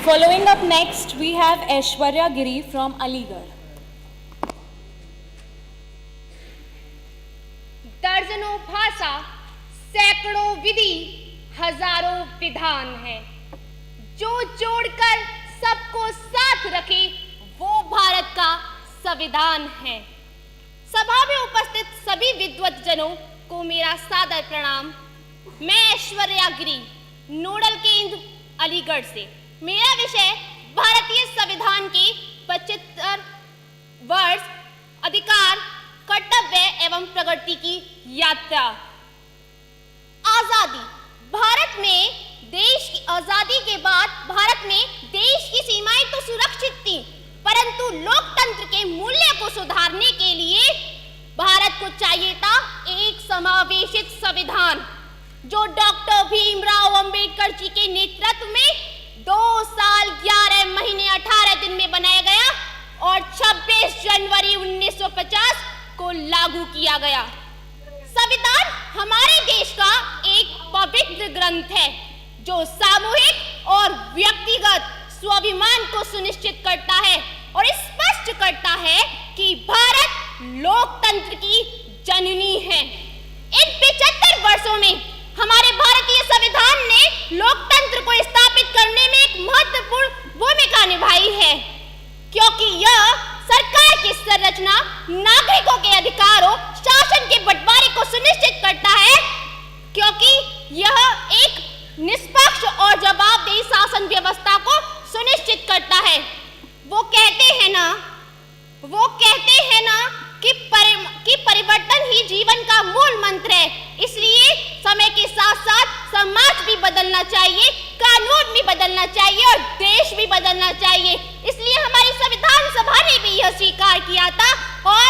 Following up next, we have Aishwarya Giri from Aligarh. दर्जनों भाषा, सैकड़ों विधि, हजारों विधान है, जो जोड़कर सबको साथ रखे वो भारत का संविधान है। सभा में उपस्थित सभी विद्वत जनों को मेरा सादर प्रणाम। मैं ऐश्वर्या गिरी, नोडल केंद्र अलीगढ़ से। मेरा विषय भारतीय संविधान के 75 वर्ष अधिकार, कर्तव्य एवं प्रगति की यात्रा। आजादी। भारत में देश की आजादी के बाद भारत में देश की सीमाएं तो सुरक्षित थी, परंतु लोकतंत्र के मूल्य को सुधारने के लिए भारत को चाहिए था एक समावेशित संविधान, जो डॉक्टर भीमराव अंबेडकर जी के नेतृत्व में 2 साल 11 महीने 18 दिन में बनाया गया और 26 जनवरी 1950 को लागू किया गया। संविधान हमारे देश का एक पवित्र ग्रंथ है, जो सामूहिक और व्यक्तिगत स्वाभिमान को सुनिश्चित करता है और स्पष्ट करता है कि भारत लोकतंत्र की जननी है। इन 75 वर्षों में हमारे भारतीय संविधान ने लोकतंत्र को स्थापित करने में एक महत्वपूर्ण भूमिका निभाई है, क्योंकि यह सरकार की संरचना, नागरिकों के अधिकारों, शासन के बंटवारे को सुनिश्चित करता है, क्योंकि यह एक निष्पक्ष और जवाबदेही शासन व्यवस्था को सुनिश्चित करता है। वो कहते हैं ना कि परिवर्तन ही जीवन का मूल मंत्र है। इसलिए समय के साथ साथ समाज भी बदलना चाहिए, कानून भी बदलना चाहिए और देश भी बदलना चाहिए। इसलिए हमारी संविधान सभा ने भी यह स्वीकार किया था और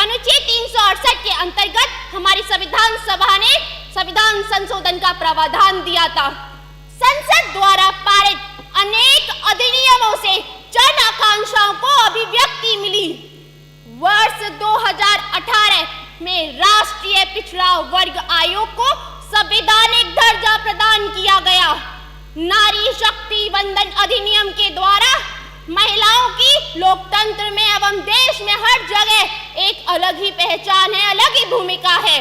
अनुच्छेद 368 के अंतर्गत हमारी संविधान सभा ने संविधान संशोधन का प्रावधान दिया था। संसद द्वारा पारित अनेक अधिनियमों से जन आकांक्षाओं को अभिव्यक्ति मिली। वर्ष 2018 में राष्ट्रीय पिछड़ा वर्ग आयोग को संवैधानिक दर्जा प्रदान किया गया। नारी शक्ति वंदन अधिनियम के द्वारा महिलाओं की लोकतंत्र में एवं देश में हर जगह एक अलग ही पहचान है, अलग ही भूमिका है।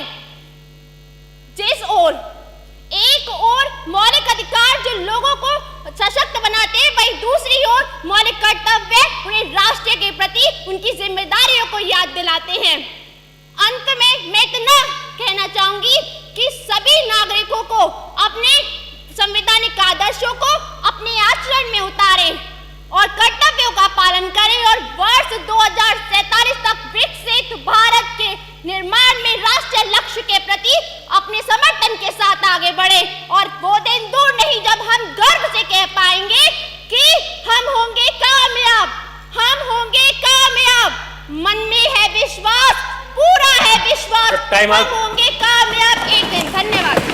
एक ओर मौलिक अधिकार जो लोगों को सशक्त बनाते हैं, वहीं दूसरी ओर मौलिक कर्तव्य उन्हें राष्ट्र के प्रति उनकी जिम्मेदारियों को याद दिलाते हैं। अंत में मैं इतना कहना चाहूंगी कि सभी नागरिकों को अपने संवैधानिक आदर्शों को अपने आचरण में उतारें और कर्तव्यों का पालन करें और वर्ष 2047 तक विकसित भारत के निर्माण में राष्ट्रीय लक्ष्य के प्रति अपने समर्थन के साथ आगे बढ़े। और वो दिन दूर नहीं जब हम गर्व से कह पाएंगे कि हम होंगे कामयाब, हम होंगे कामयाब। मन में है विश्वास, पूरा है विश्वास, हम होंगे कामयाब एक दिन। धन्यवाद।